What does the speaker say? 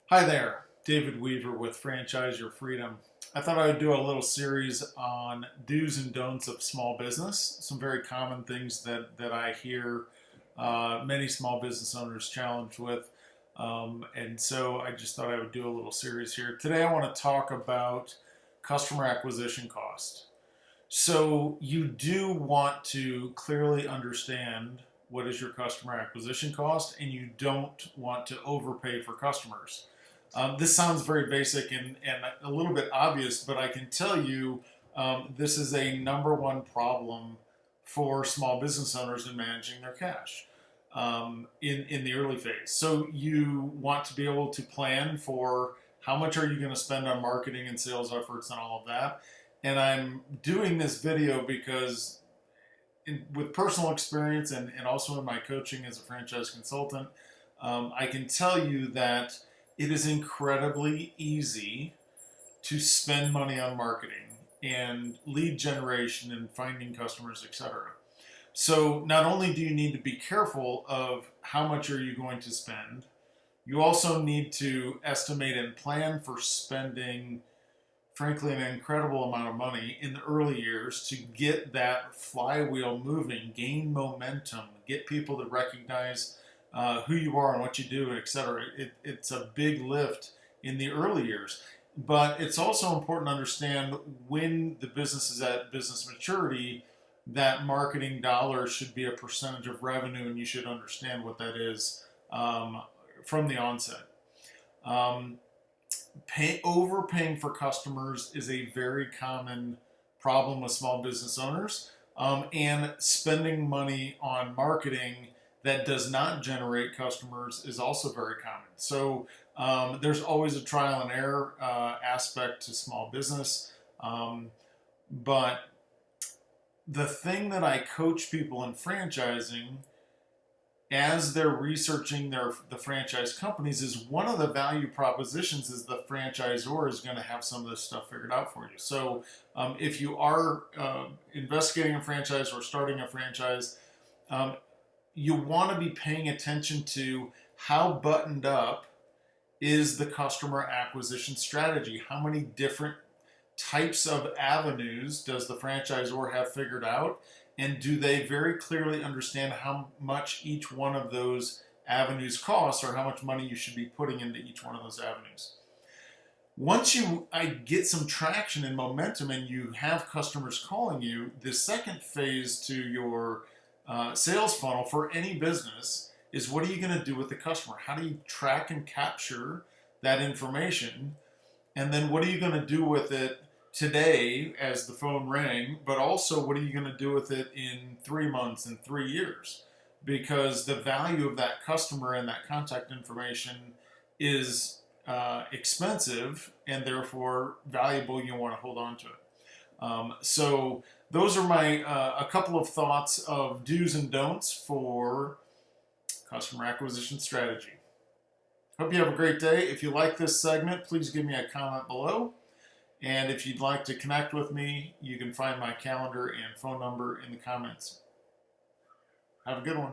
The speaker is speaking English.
Hi there, David Weaver with Franchise Your Freedom. I thought I would do a little series on do's and don'ts of small business, some very common things that I hear many small business owners challenged with. And so I just thought I would do a little series here. Today I want to talk about customer acquisition cost. So you do want to clearly understand what is your customer acquisition cost, and you don't want to overpay for customers. This sounds very basic and a little bit obvious, but I can tell you this is a number one problem for small business owners in managing their cash in the early phase. So you want to be able to plan for how much are you going to spend on marketing and sales efforts and all of that. And I'm doing this video because with personal experience and also in my coaching as a franchise consultant, I can tell you that it is incredibly easy to spend money on marketing and lead generation and finding customers, etc. So not only do you need to be careful of how much are you going to spend, you also need to estimate and plan for spending, frankly, an incredible amount of money in the early years to get that flywheel moving, gain momentum, get people to recognize who you are and what you do, etc. It's a big lift in the early years. But it's also important to understand when the business is at business maturity, that marketing dollars should be a percentage of revenue, and you should understand what that is from the onset. Overpaying for customers is a very common problem with small business owners, and spending money on marketing that does not generate customers is also very common. So there's always a trial and error aspect to small business, but the thing that I coach people in franchising as they're researching the franchise companies is one of the value propositions is the franchisor is going to have some of this stuff figured out for you. So if you are investigating a franchise or starting a franchise, you want to be paying attention to how buttoned up is the customer acquisition strategy. How many different types of avenues does the franchisor have figured out? And do they very clearly understand how much each one of those avenues costs, or how much money you should be putting into each one of those avenues? Once I get some traction and momentum and you have customers calling you, the second phase to your sales funnel for any business is, what are you going to do with the customer? How do you track and capture that information? And then what are you going to do with it today as the phone rang, but also what are you going to do with it in 3 months and 3 years? Because the value of that customer and that contact information is expensive and therefore valuable. You want to hold on to it. So those are my a couple of thoughts of do's and don'ts for customer acquisition strategy. Hope you have a great day. If you like this segment, please give me a comment below. And if you'd like to connect with me, you can find my calendar and phone number in the comments. Have a good one.